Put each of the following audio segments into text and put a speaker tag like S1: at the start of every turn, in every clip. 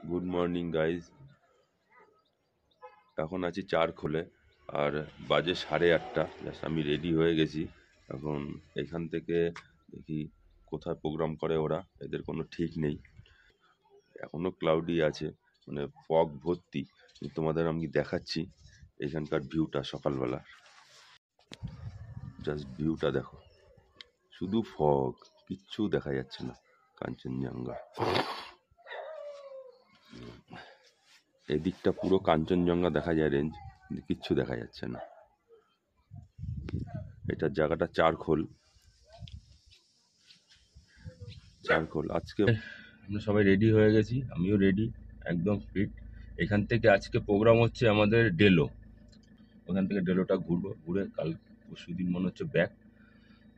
S1: Good morning guys. এখন আছি চারখোলে আর বাজে 8:30। জাস্ট আমি রেডি হয়ে গেছি। এখন এখান থেকে দেখি কোথায় প্রোগ্রাম করে ওরা, এদের কোনো ঠিক নেই। এখনও ক্লাউডি আছে, মানে ফগ ভর্তি। তোমাদের আমি দেখাচ্ছি এখানকার ভিউটা সকালবেলা। জাস্ট ভিউটা দেখো, শুধু ফগ, কিচ্ছু দেখা যাচ্ছে না। কাঞ্চনজঙ্ঘা এদিকটা পুরো কাঞ্চনজঙ্ঘা দেখা যায় রেঞ্জ, কিন্তু কিচ্ছু দেখা যাচ্ছে না। এটার জায়গাটা চারখোল। আজকে আমরা সবাই রেডি হয়ে গেছি, আমিও রেডি, একদম ফিট। এখান থেকে আজকে প্রোগ্রাম হচ্ছে আমাদের ডেলো। ওখান থেকে ডেলোটা ঘুরবো, ঘুরে কাল পরশু দিন মনে হচ্ছে ব্যাক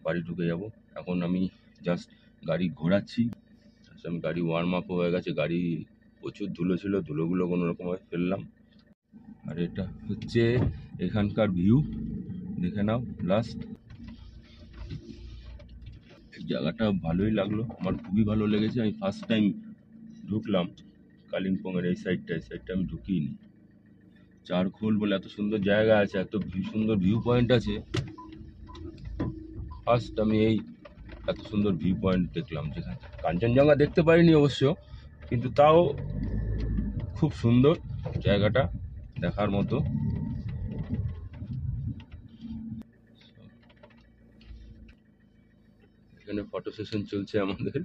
S1: বাড়ি ঢুকে যাব। এখন আমি জাস্ট গাড়ি ঘোরাচ্ছি। আমি গাড়ি ওয়ার্ম আপ হয়ে গেছে, গাড়ি প্রচুর ধুলো ছিল, ধুলোগুলো কোনো রকমভাবে ফেললাম। আর এটা হচ্ছে এখানকার ভিউ, দেখে নাও। লাস্ট জায়গাটা ভালোই লাগলো, আমার খুবই ভালো লেগেছে। আমি ফার্স্ট টাইম ঢুকলাম কালিম্পংয়ের এই সাইডটা আমি ঢুকিনি। চারখোল বলে এত সুন্দর জায়গা আছে, এত সুন্দর ভিউ পয়েন্ট আছে। ফার্স্ট আমি এই এত সুন্দর ভিউ পয়েন্ট দেখলাম, যেখানে কাঞ্চনজঙ্ঘা দেখতে পারিনি অবশ্য, কিন্তু তাও খুব সুন্দর জায়গাটা, দেখার মতো। এখানে ফটো সেশন চলছে আমাদের।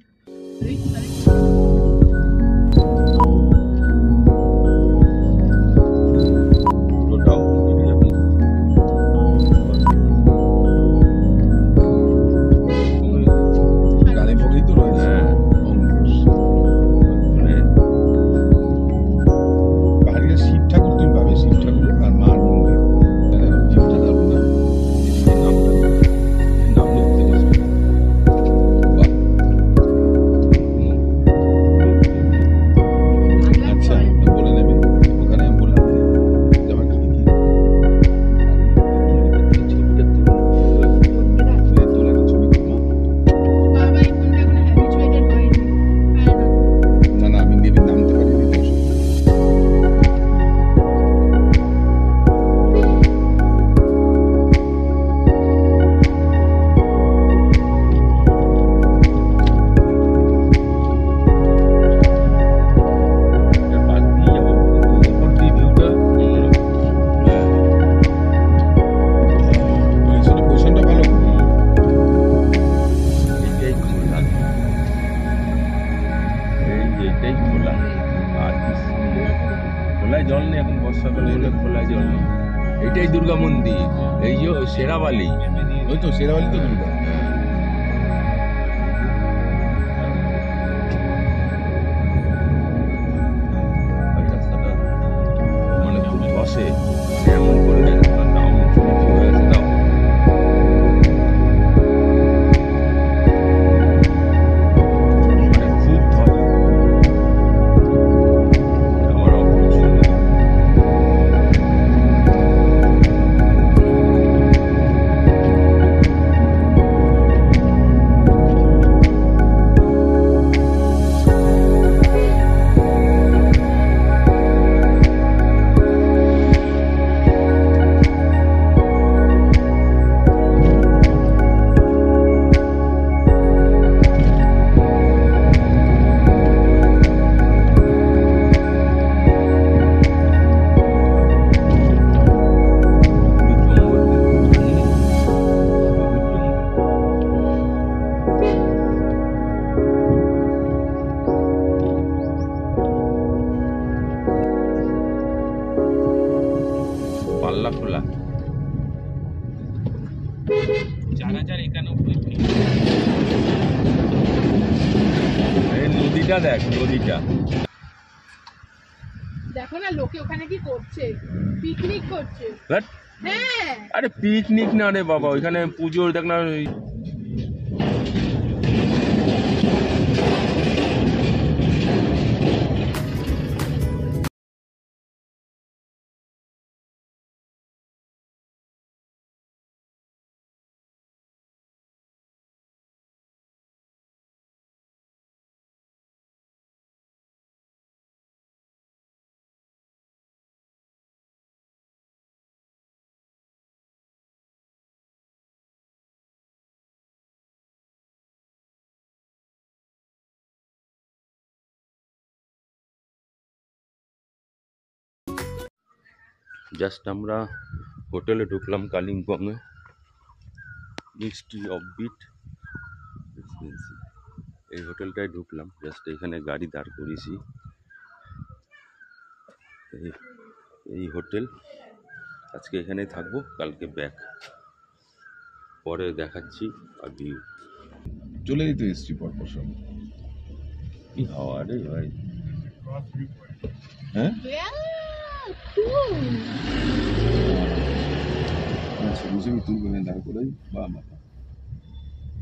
S1: খোলায় জল নেই এখন, বর্ষাকালে হলে খোলায় জল নেই। এইটাই দুর্গা মন্দির, এই যে শেরাবালি, ওই তো শেরাবালি তো দুর্গা। রাস্তাটা মানে খুব ধসে, এমন করে নাও উঁচু নিচু হয়ে আছে। তাও পাল্লা খোলা 4091। নদীটা দেখ, নদীটা
S2: দেখো না, লোকে ওখানে কি করছে, পিকনিক করছে। হ্যাঁ,
S1: আরে পিকনিক না রে বাবা, ওইখানে পুজোর দেখ না। জাস্ট আমরা হোটেলে ঢুকলাম কালিম্পংয়ে, মিস্ট্রি অফ বিট রেসিডেন্সি। এই হোটেলটায় ঢুকলাম, জাস্ট এখানে গাড়ি দাঁড় করিয়েছি। এই হোটেল, আজকে এখানেই থাকবো, কালকে ব্যাক। পরে দেখাচ্ছি আর ভিউ।
S3: চলেই তো এসছি পরপর সব।
S1: কি হাওয়া রে ভাই!
S3: হ্যাঁ
S2: Cool.
S3: ছবি ছবি তুলবো না দাঁড় করে। বাহ বাহ,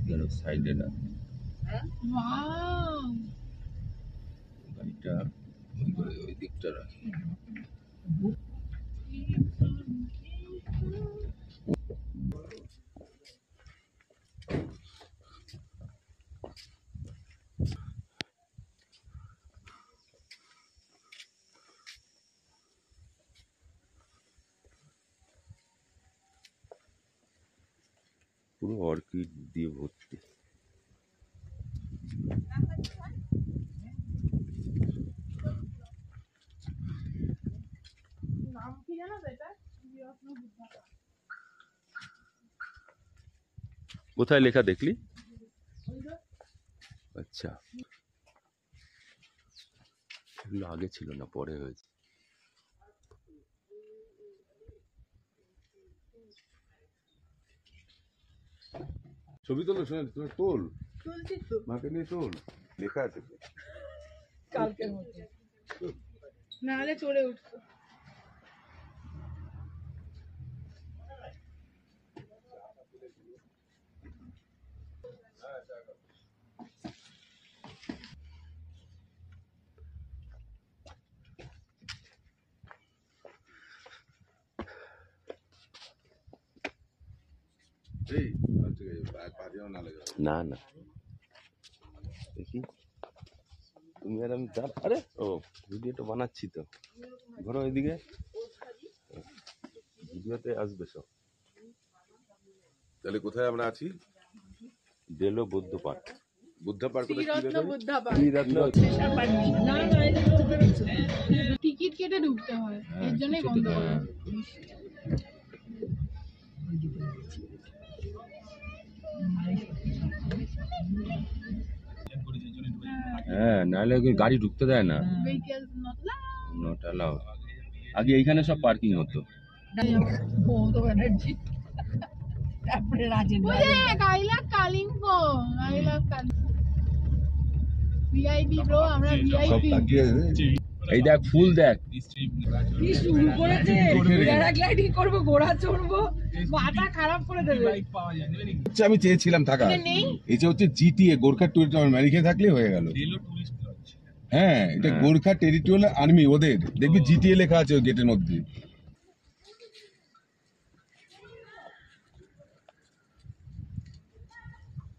S1: গেল সাইডে না
S2: Wow.
S1: গাড়িটা, ওই করে ওই দিকটা রাখি। পুরো অর্কিড দিয়ে ভর্তি।
S2: নাম কি জানো তো এটা?
S1: কোথায় লেখা দেখলি? আচ্ছা, এগুলো আগে ছিল না, পরে হয়েছে।
S3: ছবি তোলো, শোন তোল,
S2: তুলছি তো
S3: মাকে নিয়ে তোল, লেখা আছে তো।
S2: কালকের মতো, নাহলে চড়ে উঠতো।
S3: এই আচ্ছা, পাঁচেও না লেগে
S1: না না, দেখি তুমি আর আমি আরে ও ভিডিওটা বানাচ্ছি তো, ধরো এদিকে ভিডিওতে আসবে সব।
S3: তাহলে কোথায় আমরা আছি?
S1: ডেলো বৌদ্ধ park.
S3: Buddha park.
S2: Shriratna Buddha park.
S1: Shriratna,
S2: না টিকিট কেটে ঢুকতে হয়, এর জন্যই বন্ধ করা।
S1: হ্যাঁ, নাহলে ওকে গাড়ি ঢুকতে দেয় না,
S2: Vehicles not allowed.
S1: Not allowed. আগে এইখানে সব পার্কিং হতো।
S2: মমতা ব্যানার্জি, তারপরে Rajendra. I love Kalimpong. I love Kalimpong. VIP bro, আমরা
S3: সব
S2: VIP।
S3: তাকিয়ে
S1: এই দেখ ফুল দেখ,
S2: কি শুরু করেছে, প্যারাগ্লাইডিং করবো, ঘোড়া চড়বো, মাথা খারাপ করে দেবে।
S3: আমি চেয়েছিলাম থাকা,
S2: নেই
S3: এটা হচ্ছে জিটিএ, গোর্খা টুরিস্ট ম্যারিখে থাকলে হয়ে গেল। হ্যাঁ, এটা গোর্খা টেরিটোরিয়াল আর্মি, ওদের দেখবি জিটিএ লেখা আছে ওই গেটের মধ্যে।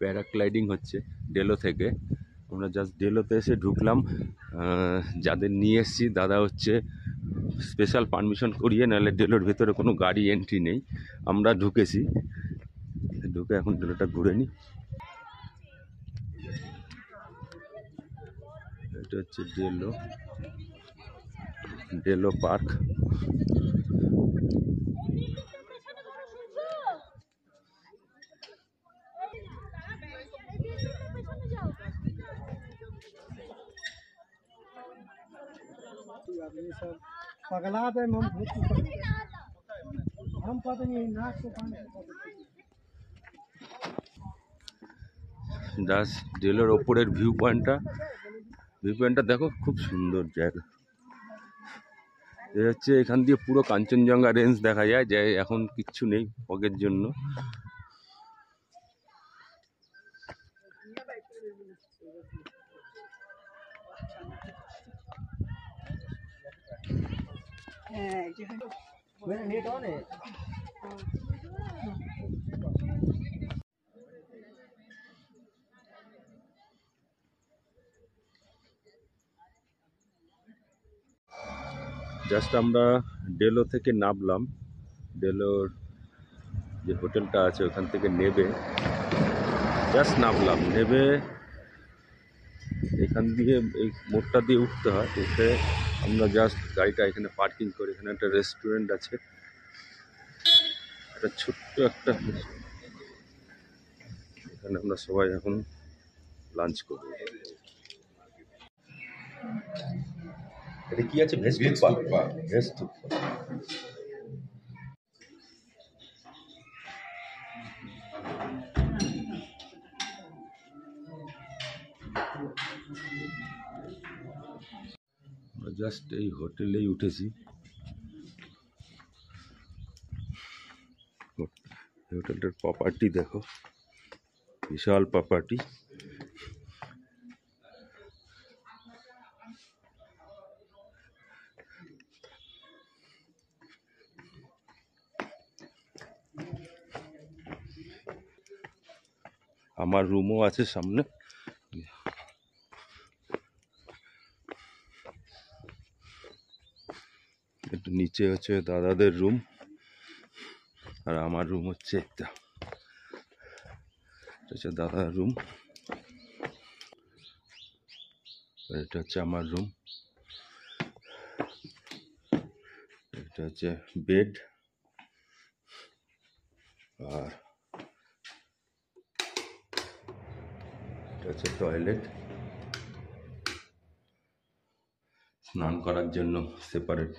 S1: প্যারাগ্লাইডিং হচ্ছে ডেলো থেকে। আমরা জাস্ট ডেলোতে এসে ঢুকলাম। যাদের নিয়ে এসছি দাদা হচ্ছে স্পেশাল পারমিশন করিয়ে, নাহলে ডেলোর ভেতরে কোনো গাড়ি এন্ট্রি নেই। আমরা ঢুকেছি, ঢুকে এখন ডেলোটা ঘুরে নিই। এটা হচ্ছে ডেলো পার্ক।
S4: पगला दे हम पता नहीं नाक को पानी
S1: জাস্ট ডেলোর ওপরের ভিউ পয়েন্টটা দেখো, খুব সুন্দর জায়গা। এ হচ্ছে এখান দিয়ে পুরো কাঞ্চনজঙ্ঘা রেঞ্জ দেখা যায়, যে এখন কিচ্ছু নেই ফগের জন্য।
S4: मेरा नेट ऑन है।
S1: জাস্ট আমরা ডেলো থেকে নামলাম, ডেলোর যে হোটেলটা আছে ওখান থেকে নেবে জাস্ট নামলাম, নেবে এখান দিয়ে এই মোড়টা দিয়ে উঠতে হয়, উঠে আমরা জাস্ট গাড়িটা এখানে পার্কিং করি। এখানে একটা রেস্টুরেন্ট আছে, একটা ছোট্ট একটা, এখানে আমরা সবাই এখন লাঞ্চ করবো। এটা কি আছে? Veg thukpa. Veg thukpa. Just এই হোটেলেই উঠেছি। হোটেলটার প্রপার্টি দেখো, বিশাল প্রপার্টি। আমার রুমও আছে সামনে। একটু নিচে হচ্ছে দাদাদের রুম, আর আমার রুম হচ্ছে একটা, হচ্ছে দাদার রুম, এটা হচ্ছে আমার রুম। এটা হচ্ছে বেড, আর এটা হচ্ছে টয়লেট, স্নান করার জন্য সেপারেট